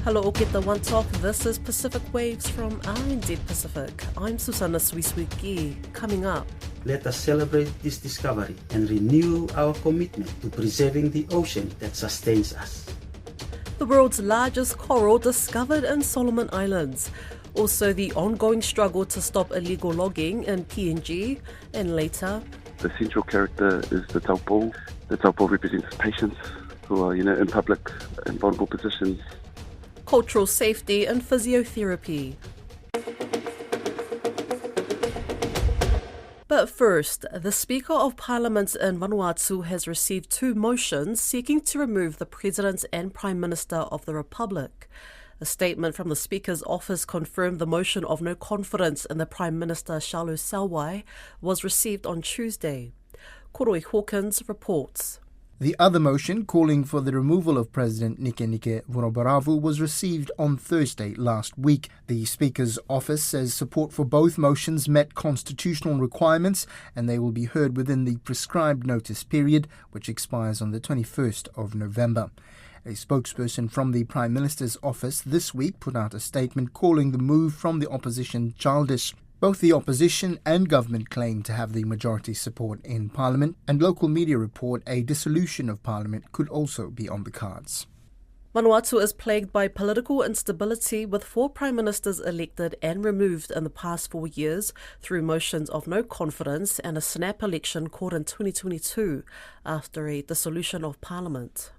Hello, Oketa One Talk. This is Pacific Waves from R&D Pacific. I'm Susanna Swiswiki. Coming up, let us celebrate this discovery and renew our commitment to preserving the ocean that sustains us. the world's largest coral discovered in Solomon Islands. Also, the ongoing struggle to stop illegal logging in PNG. And later, the central character is the taupo. The taupo represents patients who are, in public and vulnerable positions. cultural safety and physiotherapy. But first, the Speaker of Parliament in Vanuatu has received 2 motions seeking to remove the President and Prime Minister of the Republic. A statement from the Speaker's office confirmed the motion of no confidence in the Prime Minister Charles Salwai was received on Tuesday. Koroi Hawkins reports. The other motion, calling for the removal of President Nike Vorobaravu, was received on Thursday last week. The Speaker's office says support for both motions met constitutional requirements and they will be heard within the prescribed notice period, which expires on the 21st of November. A spokesperson from the Prime Minister's office this week put out a statement calling the move from the opposition childish. Both the opposition and government claim to have the majority support in Parliament, and local media report a dissolution of Parliament could also be on the cards. Vanuatu is plagued by political instability, with 4 prime ministers elected and removed in the past 4 years through motions of no confidence and a snap election called in 2022 after a dissolution of Parliament.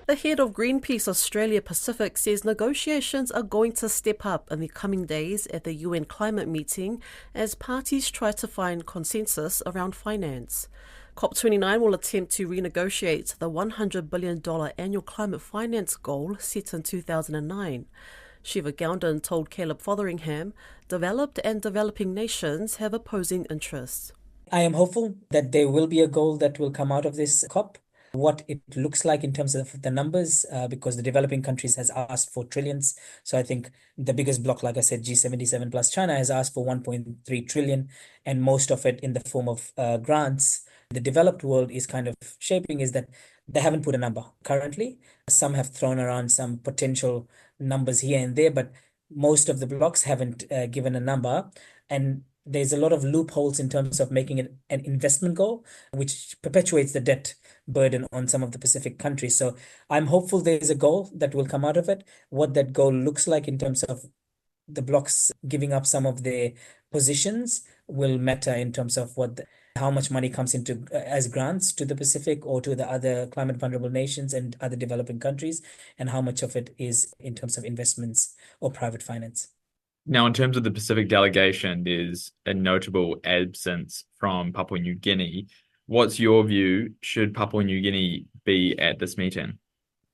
The head of Greenpeace Australia Pacific says negotiations are going to step up in the coming days at the UN climate meeting as parties try to find consensus around finance. COP29 will attempt to renegotiate the $100 billion annual climate finance goal set in 2009. Shiva Gowden told Caleb Fotheringham developed and developing nations have opposing interests. I am hopeful that there will be a goal that will come out of this COP. What it looks like in terms of the numbers, because the developing countries has asked for trillions. So I think the biggest bloc, like I said, G77 plus China has asked for 1.3 trillion, and most of it in the form of grants. The developed world is kind of shaping is that they haven't put a number currently. Some have thrown around some potential numbers here and there, but most of the blocs haven't given a number. And there's a lot of loopholes in terms of making it an investment goal, which perpetuates the debt burden on some of the Pacific countries. So I'm hopeful there's a goal that will come out of it. What that goal looks like in terms of the blocs giving up some of their positions will matter in terms of how much money comes into as grants to the Pacific or to the other climate vulnerable nations and other developing countries, and how much of it is in terms of investments or private finance. Now, in terms of the Pacific delegation, there's a notable absence from Papua New Guinea. What's your view? Should Papua New Guinea be at this meeting?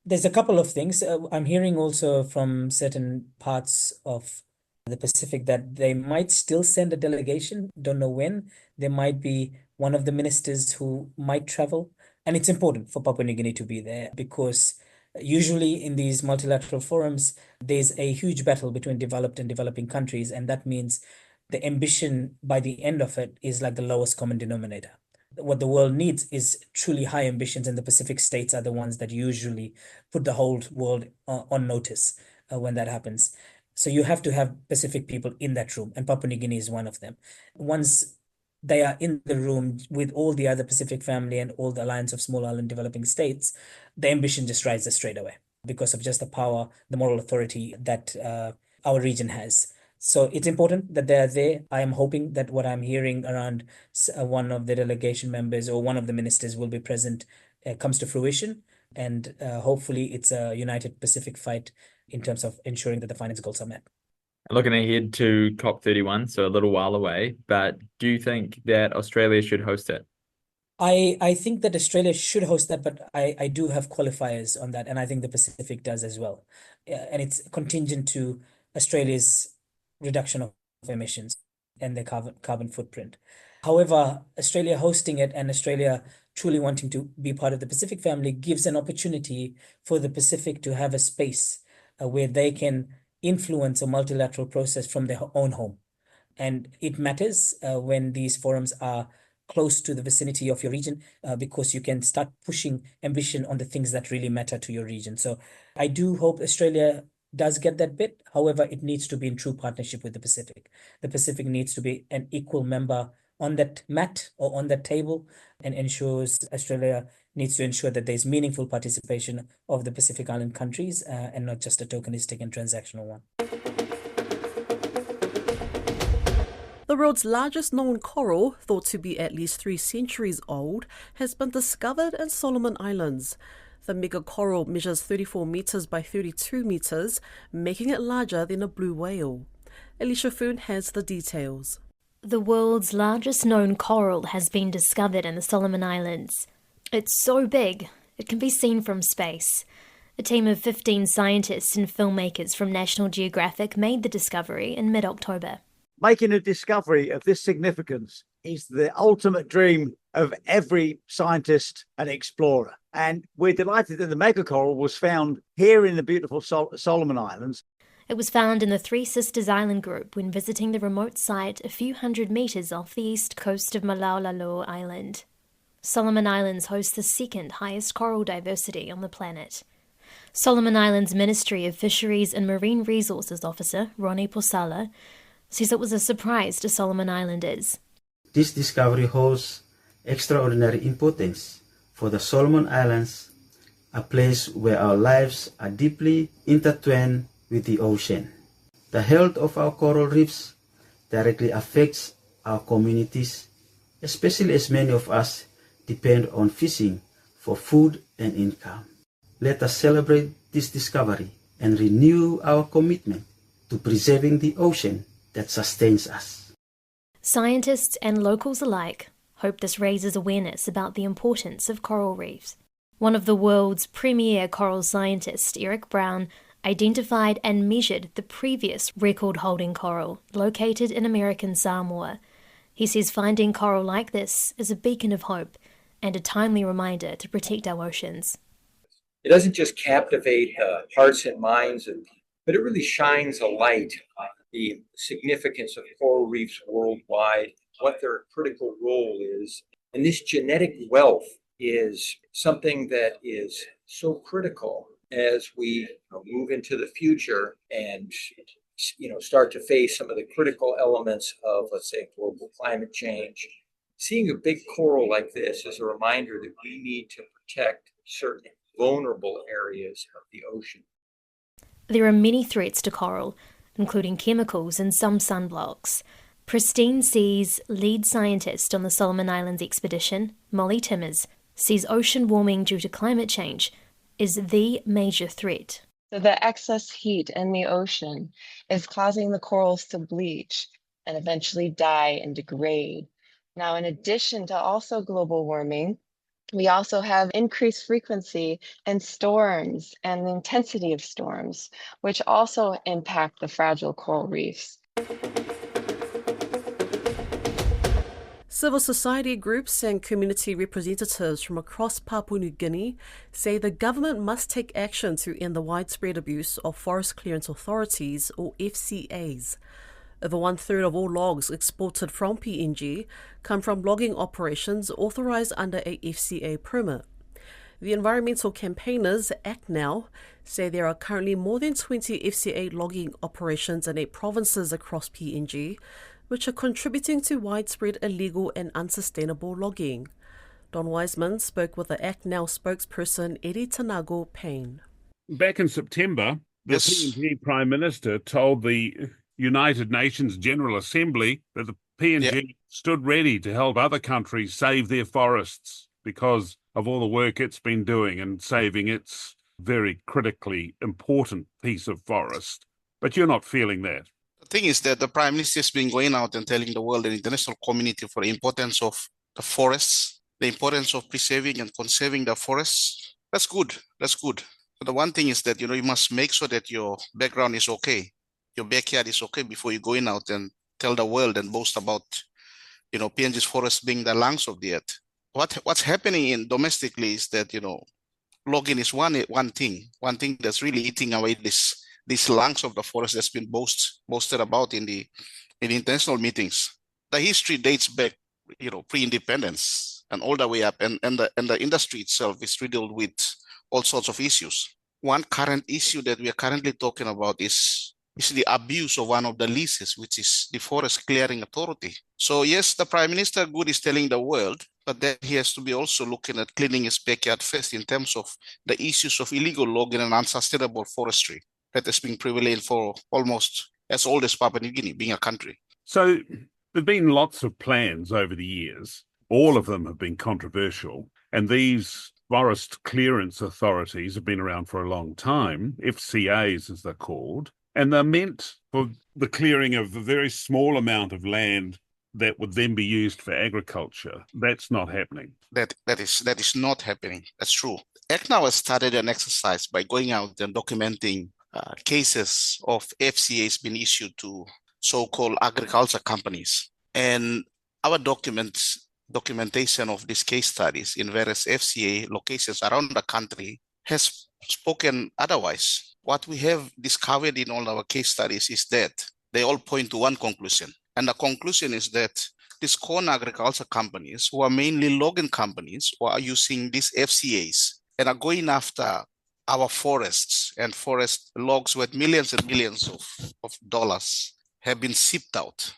There's a couple of things. I'm hearing also from certain parts of the Pacific that they might still send a delegation. Don't know when. There might be one of the ministers who might travel. And it's important for Papua New Guinea to be there because usually in these multilateral forums, there's a huge battle between developed and developing countries. And that means the ambition by the end of it is like the lowest common denominator. What the world needs is truly high ambitions, and the Pacific states are the ones that usually put the whole world on notice when that happens. So you have to have Pacific people in that room, and Papua New Guinea is one of them. Once they are in the room with all the other Pacific family and all the Alliance of Small Island Developing States, the ambition just rises straight away because of just the power, the moral authority that our region has. So it's important that they are there. I am hoping that what I'm hearing around one of the delegation members or one of the ministers will be present comes to fruition. And hopefully it's a united Pacific fight in terms of ensuring that the finance goals are met. Looking ahead to COP31, so a little while away, but do you think that Australia should host it? I think that Australia should host that, but I do have qualifiers on that, and I think the Pacific does as well. And it's contingent to Australia's reduction of emissions and their carbon footprint. However, Australia hosting it and Australia truly wanting to be part of the Pacific family gives an opportunity for the Pacific to have a space where they can influence a multilateral process from their own home. And it matters when these forums are close to the vicinity of your region, because you can start pushing ambition on the things that really matter to your region. So I do hope Australia does get that bit. However, it needs to be in true partnership with the Pacific. The Pacific needs to be an equal member on that mat or on that table, and Australia needs to ensure that there's meaningful participation of the Pacific Island countries, and not just a tokenistic and transactional one. The world's largest known coral, thought to be at least 3 centuries old, has been discovered in Solomon Islands. The mega coral measures 34 meters by 32 meters, making it larger than a blue whale. Alicia Foon has the details. The world's largest known coral has been discovered in the Solomon Islands. It's so big, it can be seen from space. A team of 15 scientists and filmmakers from National Geographic made the discovery in mid-October. Making a discovery of this significance is the ultimate dream of every scientist and explorer. And we're delighted that the megacoral was found here in the beautiful Solomon Islands. It was found in the Three Sisters Island group when visiting the remote site a few hundred metres off the east coast of Malauulu Island. Solomon Islands hosts the second highest coral diversity on the planet. Solomon Islands Ministry of Fisheries and Marine Resources Officer, Ronnie Posala, says it was a surprise to Solomon Islanders. This discovery holds extraordinary importance for the Solomon Islands, a place where our lives are deeply intertwined with the ocean. The health of our coral reefs directly affects our communities, especially as many of us depend on fishing for food and income. Let us celebrate this discovery and renew our commitment to preserving the ocean that sustains us. Scientists and locals alike hope this raises awareness about the importance of coral reefs. One of the world's premier coral scientists, Eric Brown, identified and measured the previous record-holding coral located in American Samoa. He says finding coral like this is a beacon of hope and a timely reminder to protect our oceans. It doesn't just captivate hearts and minds, but it really shines a light on the significance of coral reefs worldwide, what their critical role is. And this genetic wealth is something that is so critical as we move into the future and start to face some of the critical elements of, let's say, global climate change. Seeing a big coral like this is a reminder that we need to protect certain vulnerable areas of the ocean. There are many threats to coral, including chemicals and some sunblocks. Pristine Seas lead scientist on the Solomon Islands expedition, Molly Timmers, says ocean warming due to climate change is the major threat. So the excess heat in the ocean is causing the corals to bleach and eventually die and degrade. Now, in addition to also global warming, we also have increased frequency and storms and the intensity of storms, which also impact the fragile coral reefs. Civil society groups and community representatives from across Papua New Guinea say the government must take action to end the widespread abuse of Forest Clearance Authorities, or FCAs. Over 1/3 of all logs exported from PNG come from logging operations authorised under a FCA permit. The environmental campaigners, Act Now, say there are currently more than 20 FCA logging operations in 8 provinces across PNG, which are contributing to widespread illegal and unsustainable logging. Don Wiseman spoke with the Act Now spokesperson Eddie Tanago Payne. Back in September, the PNG Prime Minister told the United Nations General Assembly that the PNG stood ready to help other countries save their forests because of all the work it's been doing and saving its very critically important piece of forest. But you're not feeling that. The thing is that the Prime Minister has been going out and telling the world and international community for the importance of the forests, the importance of preserving and conserving the forests. That's good. That's good. But the one thing is that, you must make sure that your background is okay. Your backyard is okay before you go in out and tell the world and boast about, PNG's forest being the lungs of the earth. What's happening domestically is that, logging is one thing that's really eating away these lungs of the forest that's been boasted about in the international meetings. The history dates back pre-independence and all the way up, and the industry itself is riddled with all sorts of issues. One current issue that we are currently talking about is the abuse of one of the leases, which is the Forest Clearing Authority. So yes, the Prime Minister good is telling the world, but then he has to be also looking at cleaning his backyard first in terms of the issues of illegal logging and unsustainable forestry that has been prevalent for almost as old as Papua New Guinea, being a country. So there've been lots of plans over the years. All of them have been controversial, and these forest clearance authorities have been around for a long time, FCAs as they're called, and they're meant for the clearing of a very small amount of land that would then be used for agriculture. That's not happening. That is not happening. That's true. ECNAW has started an exercise by going out and documenting cases of FCAs being issued to so-called agriculture companies. And our documentation of these case studies in various FCA locations around the country has spoken otherwise. What we have discovered in all our case studies is that they all point to one conclusion. And the conclusion is that these corn agriculture companies, who are mainly logging companies, who are using these FCAs and are going after our forests and forest logs worth millions and millions of dollars, have been shipped out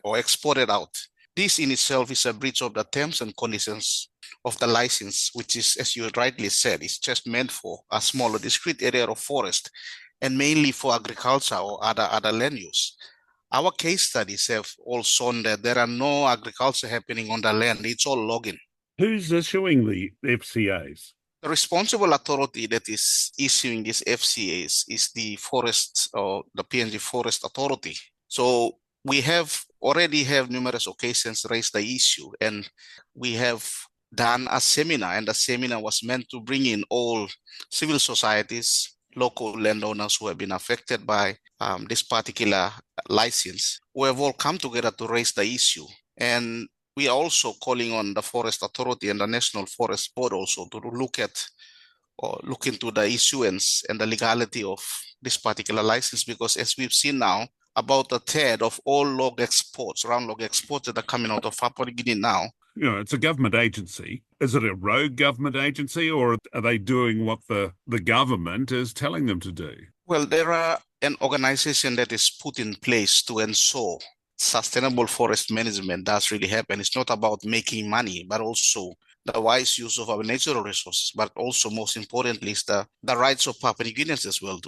or exported out. This in itself is a breach of the terms and conditions of the license, which is, as you rightly said, is just meant for a smaller discrete area of forest and mainly for agriculture or other land use. Our case studies have all shown that there are no agriculture happening on the land. It's all logging. Who's issuing the FCAs? The responsible authority that is issuing these FCAs is the forest or the PNG Forest Authority. So we already have numerous occasions raised the issue, and we have done a seminar, and the seminar was meant to bring in all civil societies, local landowners who have been affected by this particular license, who have all come together to raise the issue. And we are also calling on the Forest Authority and the National Forest Board also to look into the issuance and the legality of this particular license, because as we've seen now, about a third of all log exports, round log exports that are coming out of Papua New Guinea now. It's a government agency. Is it a rogue government agency, or are they doing what the government is telling them to do? Well, there are an organization that is put in place to ensure sustainable forest management does really happen. It's not about making money, but also the wise use of our natural resources, but also most importantly is the rights of Papua New Guineans as well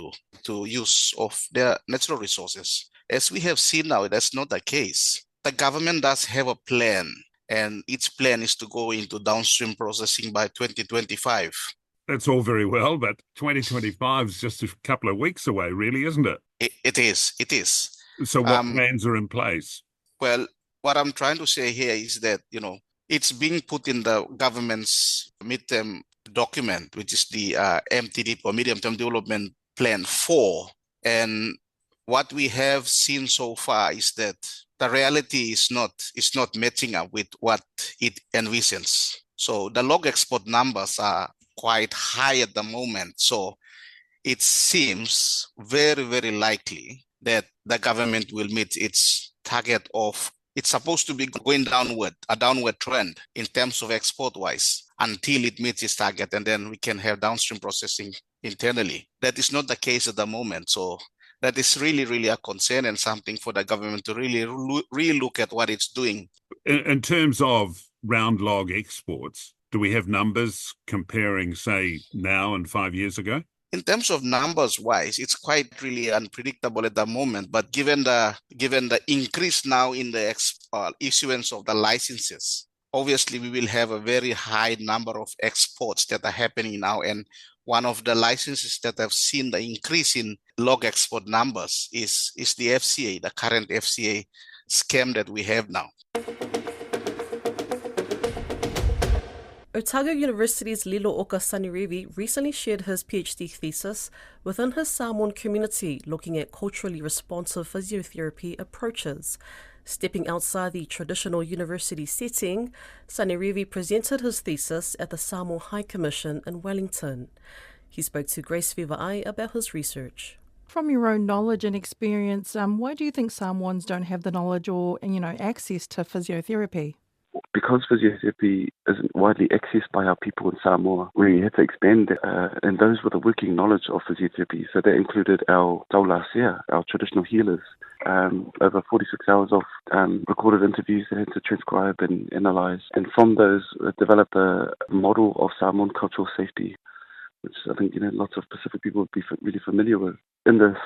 to use of their natural resources. As we have seen now, that's not the case. The government does have a plan, and its plan is to go into downstream processing by 2025. That's all very well, but 2025 is just a couple of weeks away, really, isn't it? It is. So what plans are in place? Well, what I'm trying to say here is that, it's being put in the government's midterm document, which is the MTD or Medium-Term Development Plan 4. And what we have seen so far is that the reality is not matching up with what it envisions. So the log export numbers are quite high at the moment. So it seems very, very likely that the government will meet its target of, it's supposed to be going downward, a downward trend in terms of export-wise until it meets its target, and then we can have downstream processing internally. That is not the case at the moment. So that is really, really a concern and something for the government to really look at what it's doing. In terms of round log exports, do we have numbers comparing, say, now and 5 years ago? In terms of numbers wise, it's quite really unpredictable at the moment. But given the increase now in the issuance of the licenses, obviously we will have a very high number of exports that are happening now. And one of the licenses that have seen the increase in log export numbers is the FCA, the current FCA scam that we have now. Otago University's Lilo Oka Sanirivi recently shared his PhD thesis within his Samoan community looking at culturally responsive physiotherapy approaches. Stepping outside the traditional university setting, Sanirivi presented his thesis at the Samoa High Commission in Wellington. He spoke to Grace Viva'ai about his research. From your own knowledge and experience, why do you think Samoans don't have the knowledge or, access to physiotherapy? because physiotherapy isn't widely accessed by our people in Samoa, we had to expand it, and those with a working knowledge of physiotherapy. So that included our taulasia, our traditional healers, over 46 hours of recorded interviews they had to transcribe and analyse. And from those, developed a model of Samoan cultural safety, which I think lots of Pacific people would be really familiar with. In this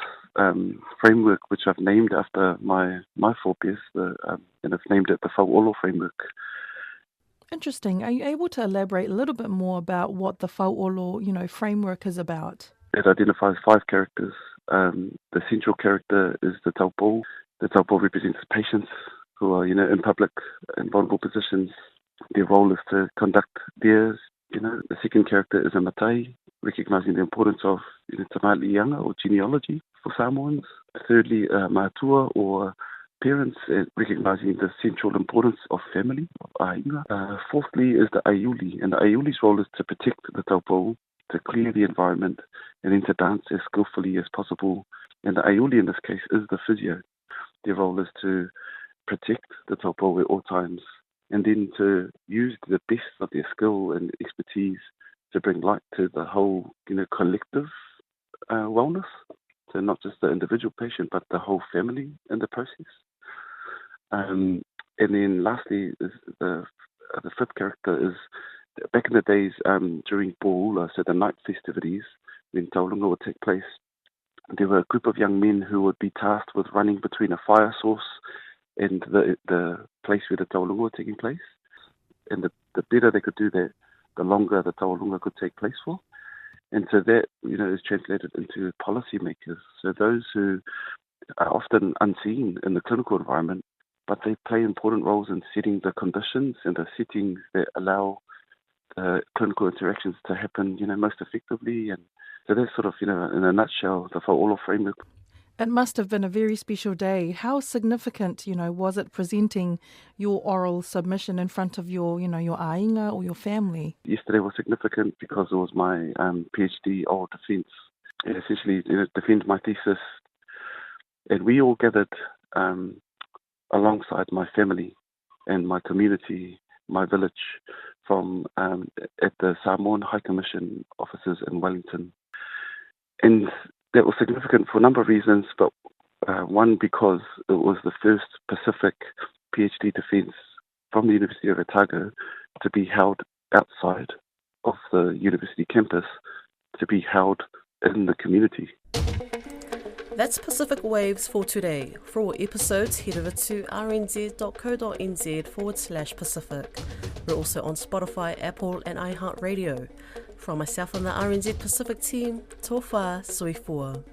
framework, which I've named after my forebears, and I've named it the Fauolo framework. Interesting. Are you able to elaborate a little bit more about what the Fauolo, framework is about? It identifies 5 characters. The central character is the taupou. The taupou represents patients who are, in public and vulnerable positions. Their role is to conduct theirs. The second character is a matai, recognising the importance of tamali ianga or genealogy for Samoans. Thirdly, mātua or parents, recognising the central importance of family, of ainga. Fourthly is the aiuli, and the aiuli's role is to protect the taupou, to clear the environment, and then to dance as skillfully as possible. And the aiuli in this case is the physio. Their role is to protect the taupou at all times, and then to use the best of their skill and expertise to bring light to the whole, collective wellness. So not just the individual patient, but the whole family in the process. And then lastly, is the fifth character is, back in the days during Pōula, so the night festivities, when tauranga would take place, there were a group of young men who would be tasked with running between a fire source and the place where the tauranga was taking place. And the better they could do that, the longer the tauranga could take place for. And so that, is translated into policymakers. So those who are often unseen in the clinical environment, but they play important roles in setting the conditions and the settings that allow clinical interactions to happen, most effectively. And so that's sort of, in a nutshell, the Fauolo framework. It must have been a very special day. How significant, was it presenting your oral submission in front of your, your ainga or your family? Yesterday was significant because it was my PhD oral defence. And essentially, defend my thesis. And we all gathered alongside my family and my community, my village, from at the Samoan High Commission offices in Wellington. And that was significant for a number of reasons, but one, because it was the first Pacific PhD defence from the University of Otago to be held outside of the university campus, to be held in the community. That's Pacific Waves for today. For all episodes, head over to rnz.co.nz/Pacific. We're also on Spotify, Apple and iHeartRadio. From myself and the RNZ Pacific team, tofa soifua.